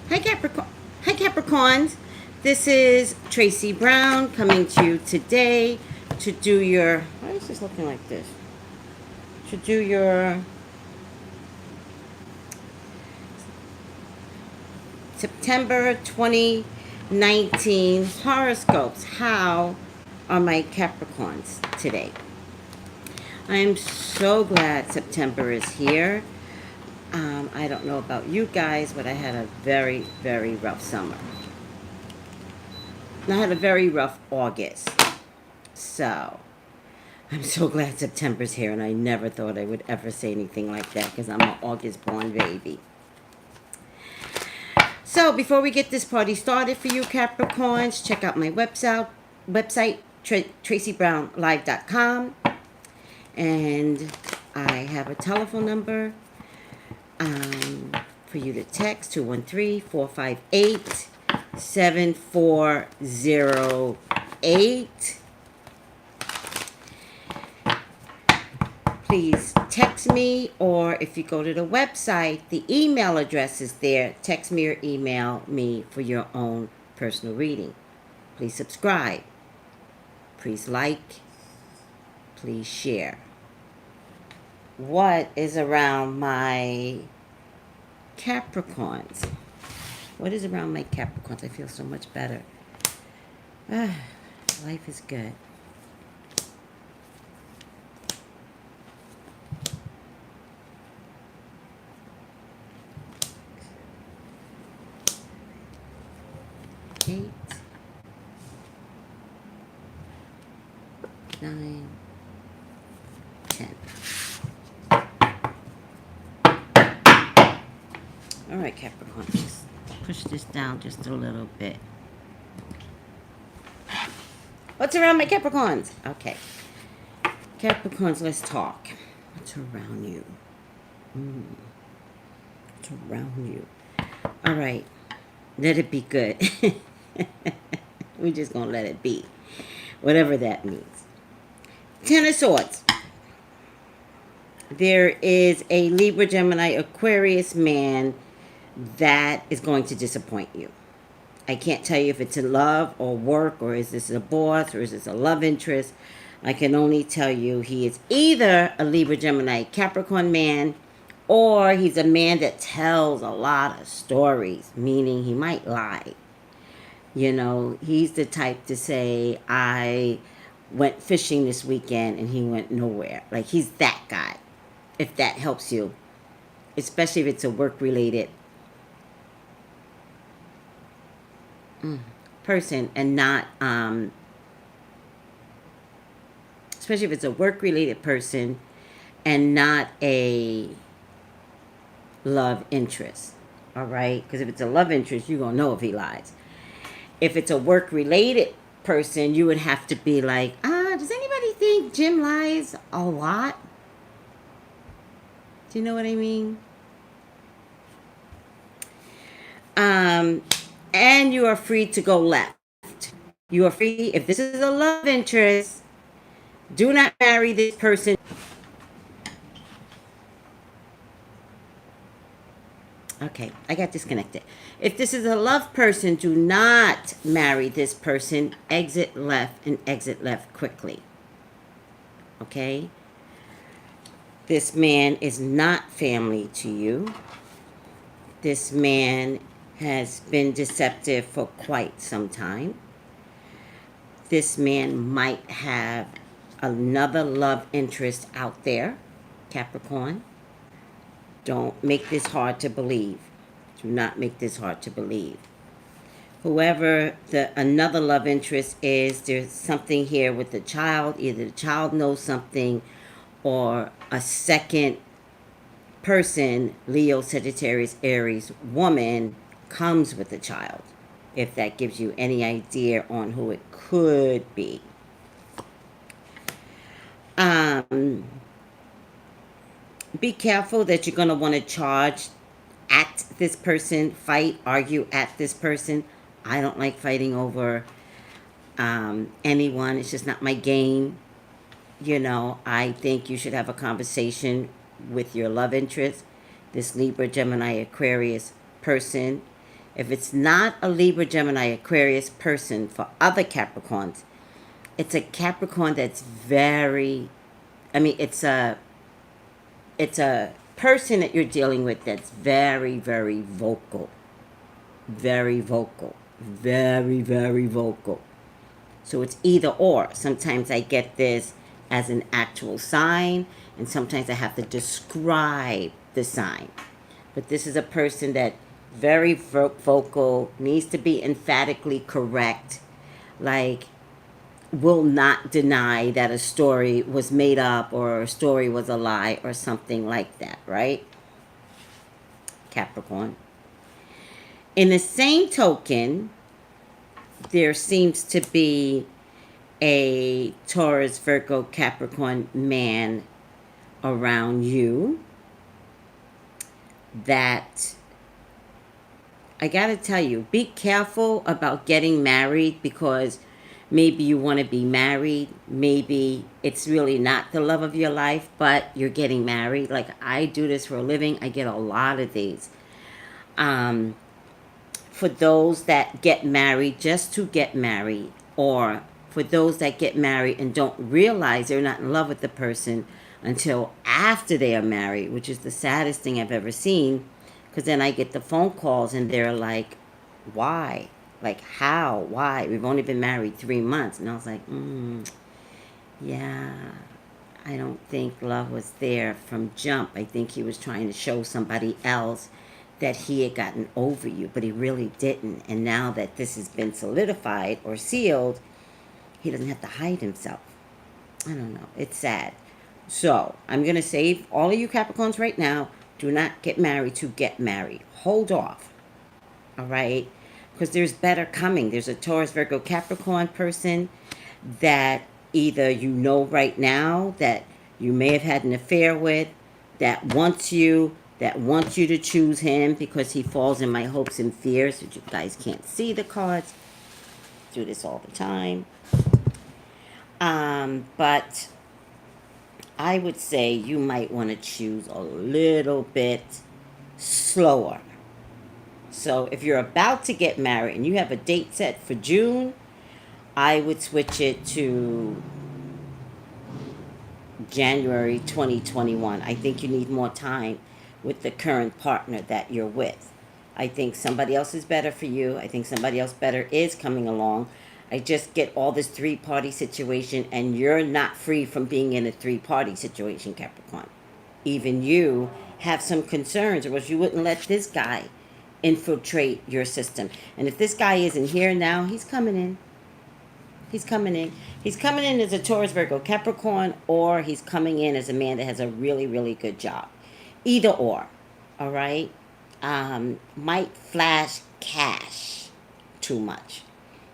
Hi Capricorn. Hi Capricorns. This is Tracey Brown coming to you today to do your. Why is this looking like this? To do your September 2019 horoscopes. How are my Capricorns today? I am so glad September is here. I don't know about you guys, but I had a very, very rough summer. I had a very rough August. So, I'm so glad September's here, and I never thought I would ever say anything like that because I'm an August-born baby. So, before we get this party started for you Capricorns, check out my website Traceybrownlive.com, and I have a telephone number for you to text 213-458-7408. Please text me, or if you go to the website, the email address is there. Text me or email me for your own personal reading. Please subscribe. Please like. Please share. What is around my Capricorns? What is around my Capricorns? I feel so much better. Life is good. Eight, 9, 10. All right, Capricorn, just push this down just a little bit. What's around my Capricorns? Okay. Capricorns, let's talk. What's around you? What's around you? All right. Let it be good. We're just going to let it be. Whatever that means. Ten of Swords. There is a Libra, Gemini, Aquarius man that is going to disappoint you. I can't tell you if it's in love or work, or is this a boss, or is this a love interest. I can only tell you he is either a Libra, Gemini, Capricorn man, or he's a man that tells a lot of stories, meaning he might lie. You know, he's the type to say, I went fishing this weekend and he went nowhere. Like, he's that guy, if that helps you. Especially if it's a work-related person and not, especially if it's a work-related person and not a love interest. All right? Because if it's a love interest, you're going to know if he lies. If it's a work-related person, you would have to be like, does anybody think Jim lies a lot? Do you know what I mean? And you are free to go left. You are free. If this is a love interest, do not marry this person. Okay, I got disconnected. If this is a love person, do not marry this person. Exit left and exit left quickly. Okay? This man is not family to you. This man has been deceptive for quite some time. This man might have another love interest out there, Capricorn. Don't make this hard to believe. Do not make this hard to believe. Whoever the another love interest is, there's something here with the child. Either the child knows something, or a second person, Leo, Sagittarius, Aries, woman, comes with the child. If that gives you any idea on who it could be. Be careful that you're going to want to charge at this person, fight, argue at this person. I don't like fighting over anyone. It's just not my game. You know, I think you should have a conversation with your love interest, this Libra, Gemini, Aquarius person. If it's not a Libra, Gemini, Aquarius person for other Capricorns, it's a Capricorn that's very, I mean, it's a person that you're dealing with that's very, very vocal. Very vocal. Very, very vocal. So it's either or. Sometimes I get this as an actual sign, and sometimes I have to describe the sign. But this is a person that very vocal, needs to be emphatically correct, like will not deny that a story was made up or a story was a lie or something like that, right? Capricorn. In the same token, there seems to be a Taurus, Virgo, Capricorn man around you that, I gotta tell you, be careful about getting married, because maybe you want to be married. Maybe it's really not the love of your life, but you're getting married. Like, I do this for a living. I get a lot of these. For those that get married just to get married, or for those that get married and don't realize they're not in love with the person until after they are married, which is the saddest thing I've ever seen, because then I get the phone calls and they're like, why? Like, how? Why? We've only been married 3 months. And I was like, yeah, I don't think love was there from jump. I think he was trying to show somebody else that he had gotten over you, but he really didn't. And now that this has been solidified or sealed, he doesn't have to hide himself. I don't know. It's sad. So I'm going to save all of you Capricorns right now. Do not get married to get married. Hold off. All right? Because there's better coming. There's a Taurus, Virgo, Capricorn person that either you know right now that you may have had an affair with, that wants you to choose him because he falls in my hopes and fears. But you guys can't see the cards. I do this all the time. But I would say you might want to choose a little bit slower. So if you're about to get married and you have a date set for June, I would switch it to January 2021. I think you need more time with the current partner that you're with. I think somebody else is better for you. I think somebody else better is coming along. I just get all this 3-party situation, and you're not free from being in a 3-party situation, Capricorn. Even you have some concerns, or else you wouldn't let this guy infiltrate your system. And if this guy isn't here now, he's coming in. He's coming in. He's coming in as a Taurus, Virgo, Capricorn, or he's coming in as a man that has a really, really good job. Either or, all right? Might flash cash too much,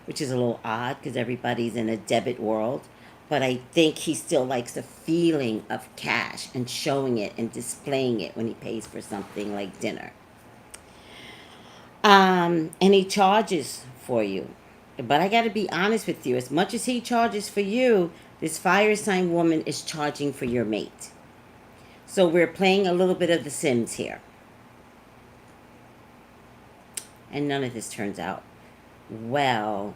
which is a little odd because everybody's in a debit world. But I think he still likes the feeling of cash and showing it and displaying it when he pays for something like dinner. And he charges for you. But I got to be honest with you. As much as he charges for you, this fire sign woman is charging for your mate. So we're playing a little bit of The Sims here. And none of this turns out well,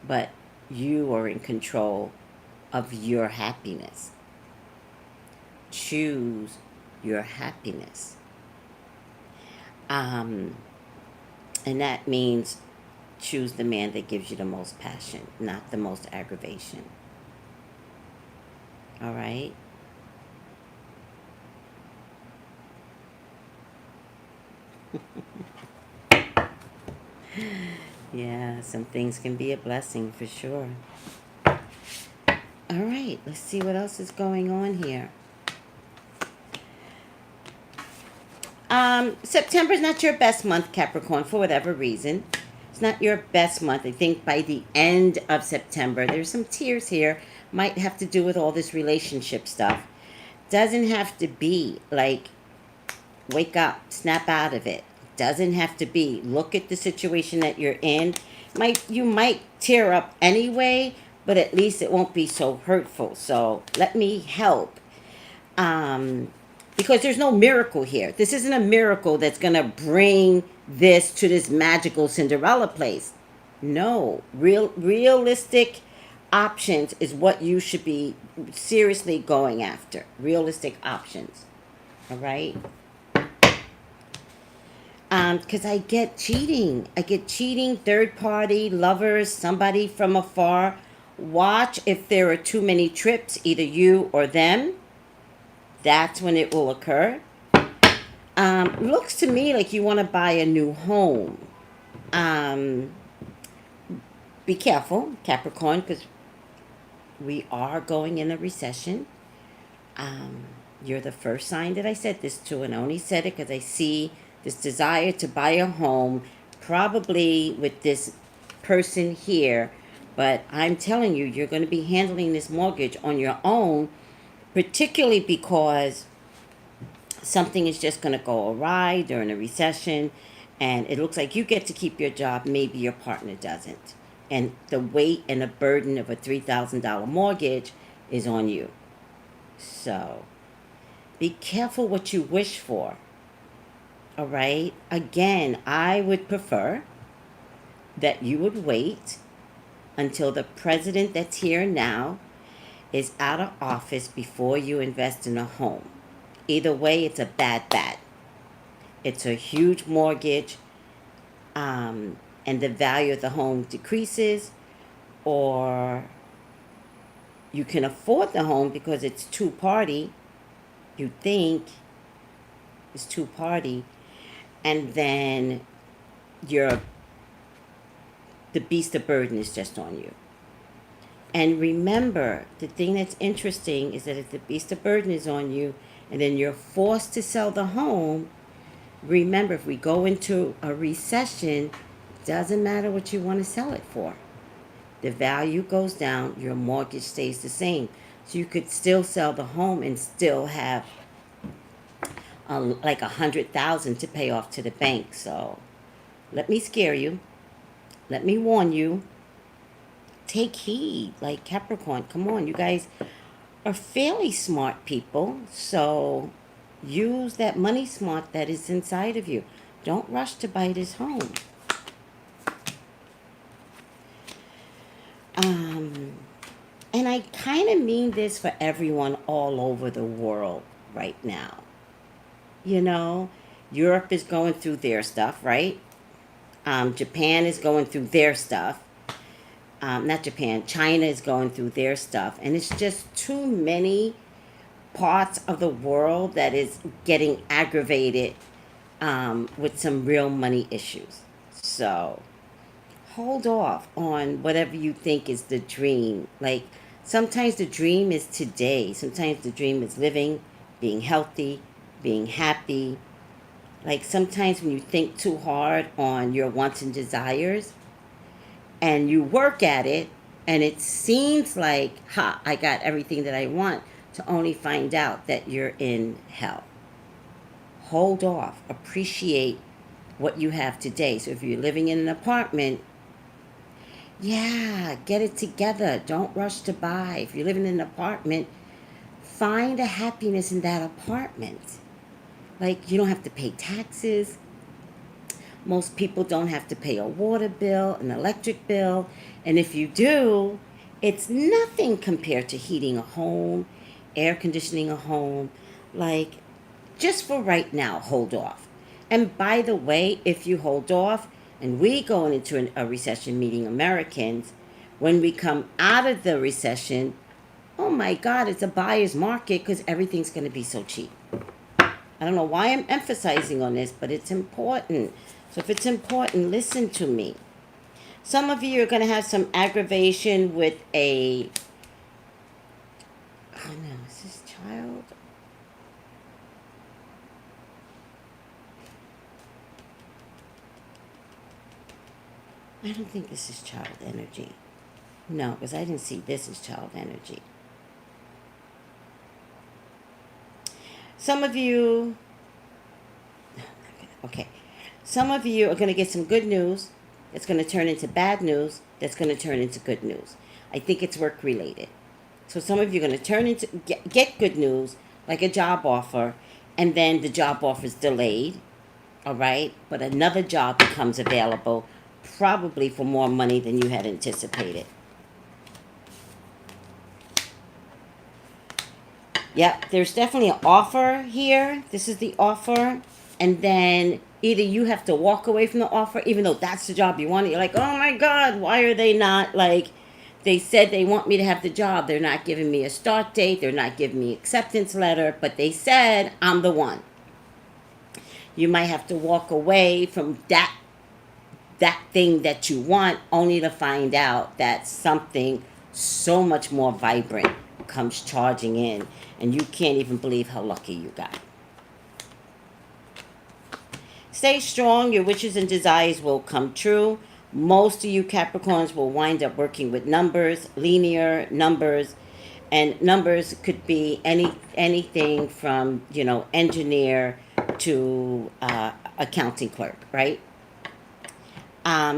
but you are in control of your happiness. Choose your happiness. And that means choose the man that gives you the most passion, not the most aggravation. All right? Yeah, some things can be a blessing for sure. All right, let's see what else is going on here. September's not your best month, Capricorn, for whatever reason. It's not your best month. I think by the end of September, there's some tears here. Might have to do with all this relationship stuff. Doesn't have to be like, wake up, snap out of it. Doesn't have to be. Look at the situation that you're in. You might tear up anyway, but at least it won't be so hurtful. So let me help. Because there's no miracle here. This isn't a miracle that's going to bring this to this magical Cinderella place. No, realistic options is what you should be seriously going after. Realistic options. All right? Because I get cheating. I get cheating, third party, lovers, somebody from afar. Watch if there are too many trips, either you or them. That's when it will occur. Looks to me like you want to buy a new home. Be careful, Capricorn, because we are going in a recession. You're the first sign that I said this to, and I only said it because I see this desire to buy a home, probably with this person here. But I'm telling you, you're going to be handling this mortgage on your own, particularly because something is just going to go awry during a recession, and it looks like you get to keep your job, maybe your partner doesn't. And the weight and the burden of a $3,000 mortgage is on you. So be careful what you wish for. All right? Again, I would prefer that you would wait until the president that's here now is out of office before you invest in a home. Either way, it's a bad bet. It's a huge mortgage, and the value of the home decreases, or you can afford the home because it's two-party. You think it's two-party, and then the beast of burden is just on you. And remember, the thing that's interesting is that if the beast of burden is on you, and then you're forced to sell the home, remember, if we go into a recession, doesn't matter what you want to sell it for. The value goes down, your mortgage stays the same. So you could still sell the home and still have like $100,000 to pay off to the bank. So let me scare you. Let me warn you. Take heed, like Capricorn. Come on, you guys are fairly smart people. So use that money smart that is inside of you. Don't rush to buy this home. And I kind of mean this for everyone all over the world right now. You know, Europe is going through their stuff, right? Japan is going through their stuff. Not Japan, China is going through their stuff. And it's just too many parts of the world that is getting aggravated with some real money issues. So hold off on whatever you think is the dream. Like, sometimes the dream is today. Sometimes the dream is living, being healthy, being happy. Like, sometimes when you think too hard on your wants and desires and you work at it and it seems like, I got everything that I want, to only find out that you're in hell. Hold off. Appreciate what you have today. So if you're living in an apartment, yeah, get it together. Don't rush to buy. If you're living in an apartment, find a happiness in that apartment. Like, you don't have to pay taxes. Most people don't have to pay a water bill, an electric bill. And if you do, it's nothing compared to heating a home, air conditioning a home. Like, just for right now, hold off. And by the way, if you hold off, and we go into a recession, meeting Americans, when we come out of the recession, oh my God, it's a buyer's market because everything's going to be so cheap. I don't know why I'm emphasizing on this, but it's important. So if it's important, listen to me. Some of you are going to have some aggravation with a... Oh no, is this child? I don't think this is child energy. No, because I didn't see this as child energy. Some of you... Okay. Some of you are going to get some good news that's going to turn into bad news that's going to turn into good news. I think it's work related. So some of you are going to turn into get good news, like a job offer, and then the job offer is delayed. All right? But another job becomes available, probably for more money than you had anticipated. Yep, there's definitely an offer here. This is the offer. And then either you have to walk away from the offer, even though that's the job you wanted. You're like, oh my God, why are they not like, they said they want me to have the job. They're not giving me a start date. They're not giving me acceptance letter, but they said I'm the one. You might have to walk away from that thing that you want, only to find out that something so much more vibrant comes charging in, and you can't even believe how lucky you got. Stay strong. Your wishes and desires will come true. Most of you Capricorns will wind up working with numbers, linear numbers, and numbers could be anything from, engineer to accounting clerk, right?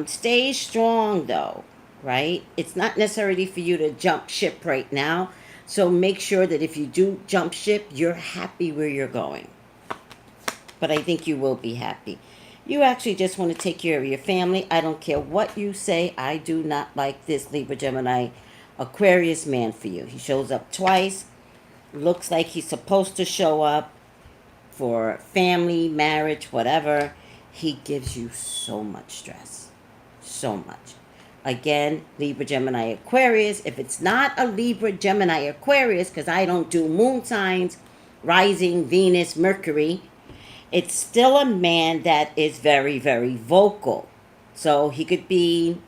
Stay strong though, right? It's not necessarily for you to jump ship right now. So make sure that if you do jump ship, you're happy where you're going. But I think you will be happy. You actually just want to take care of your family. I don't care what you say. I do not like this Libra, Gemini, Aquarius man for you. He shows up twice. Looks like he's supposed to show up for family, marriage, whatever. He gives you so much stress. So much. Again, Libra, Gemini, Aquarius. If it's not a Libra, Gemini, Aquarius, because I don't do moon signs, rising, Venus, Mercury, it's still a man that is very, very vocal. So he could be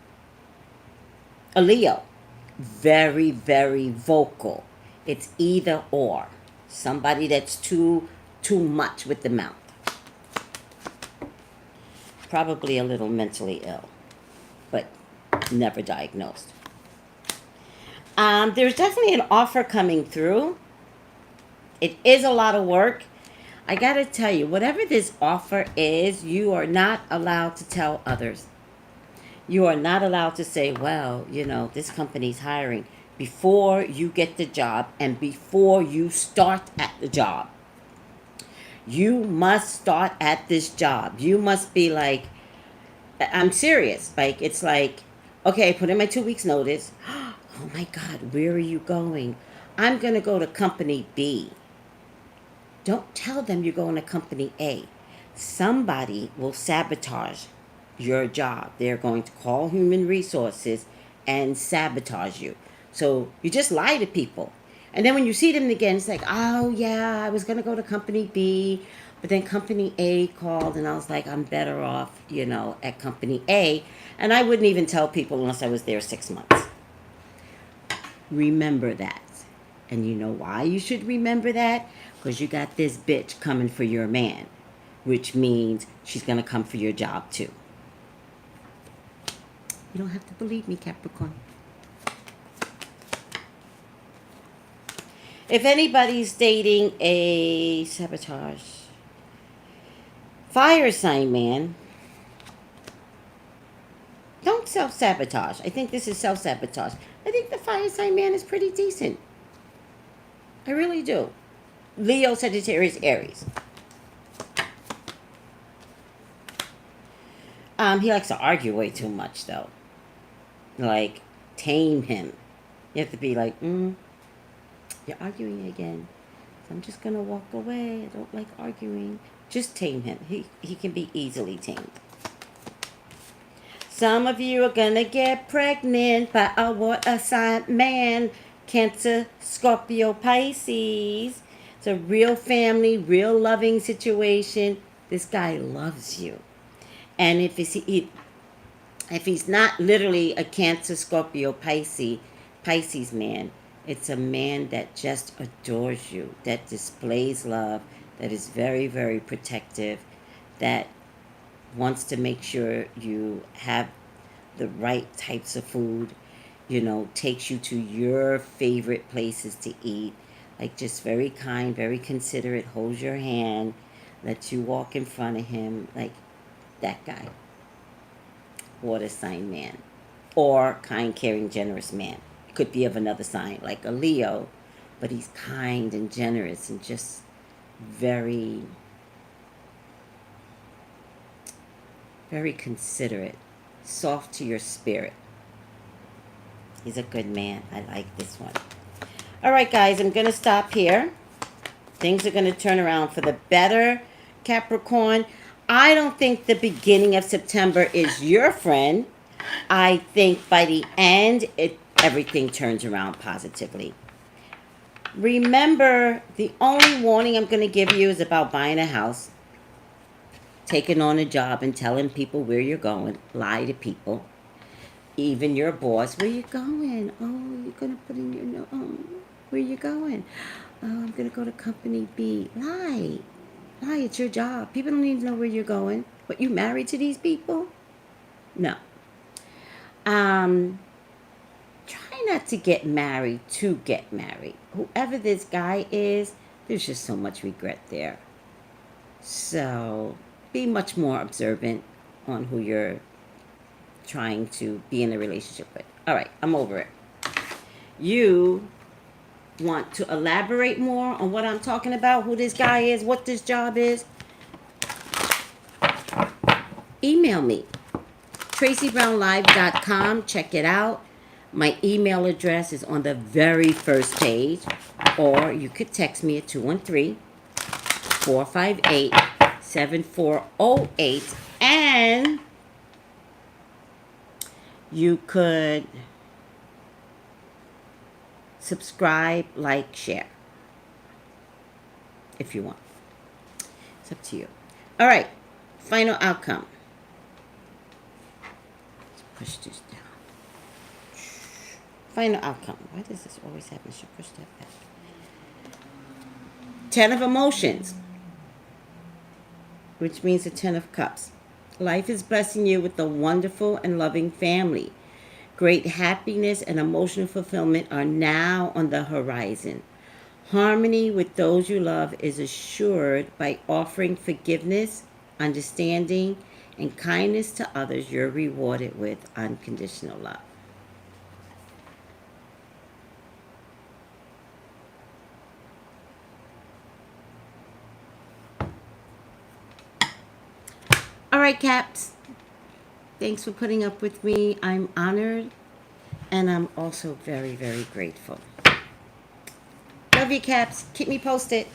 a Leo. Very, very vocal. It's either or. Somebody that's too much with the mouth. Probably a little mentally ill, but never diagnosed. There's definitely an offer coming through. It is a lot of work. I gotta tell you, whatever this offer is, you are not allowed to tell others. You are not allowed to say, well, this company's hiring, before you get the job and before you start at the job. You must start at this job. You must be like, I'm serious. Like, it's like, okay, I put in my 2 weeks notice. Oh my God, where are you going? I'm going to go to company B. Don't tell them you're going to company A. Somebody will sabotage your job. They're going to call human resources and sabotage you. So you just lie to people. And then when you see them again, it's like, oh yeah, I was going to go to company B, but then company A called and I was like, I'm better off, at company A. And I wouldn't even tell people unless I was there 6 months. Remember that. And you know why you should remember that? Because you got this bitch coming for your man, which means she's going to come for your job too. You don't have to believe me, Capricorn. If anybody's dating a sabotage, fire sign man, don't self-sabotage. I think this is self-sabotage. I think the fire sign man is pretty decent. I really do. Leo, Sagittarius, Aries. He likes to argue way too much, though. Like, tame him. You have to be like, you're arguing again. So I'm just going to walk away. I don't like arguing. Just tame him. He can be easily tamed. Some of you are going to get pregnant by a water sign man. Cancer, Scorpio, Pisces. It's a real family, real loving situation. This guy loves you. And if he's not literally a Cancer, Scorpio, Pisces man, it's a man that just adores you, that displays love, that is very, very protective, that wants to make sure you have the right types of food, takes you to your favorite places to eat, like just very kind, very considerate, holds your hand, lets you walk in front of him, like that guy. Water sign man. Or kind, caring, generous man. Could be of another sign, like a Leo, but he's kind and generous and just very very considerate, soft to your spirit. He's a good man. I like this one. All right, guys, I'm going to stop here. Things are going to turn around for the better, Capricorn. I don't think the beginning of September is your friend. I think by the end, everything turns around positively. Remember, the only warning I'm going to give you is about buying a house, taking on a job and telling people where you're going. Lie to people. Even your boss. Where you going? Oh, you're going to put in your note. Oh, where you going? Oh, I'm going to go to company B. Lie. Lie, it's your job. People don't need to know where you're going. What, you married to these people? No. Try not to get married to get married. Whoever this guy is, there's just so much regret there. So be much more observant on who you're trying to be in a relationship with. All right, I'm over it. You want to elaborate more on what I'm talking about, who this guy is, what this job is? Email me, Traceybrownlive.com. Check it out. My email address is on the very first page, or you could text me at 213-458-7408, and you could subscribe, like, share if you want. It's up to you. All right, final outcome. Let's push this down. Final outcome. Why does this always happen? I should push that back. 10 of emotions, which means the 10 of cups. Life is blessing you with a wonderful and loving family. Great happiness and emotional fulfillment are now on the horizon. Harmony with those you love is assured by offering forgiveness, understanding, and kindness to others. You're rewarded with unconditional love. All right, Caps. Thanks for putting up with me. I'm honored, and I'm also very, very grateful. Love you, Caps. Keep me posted.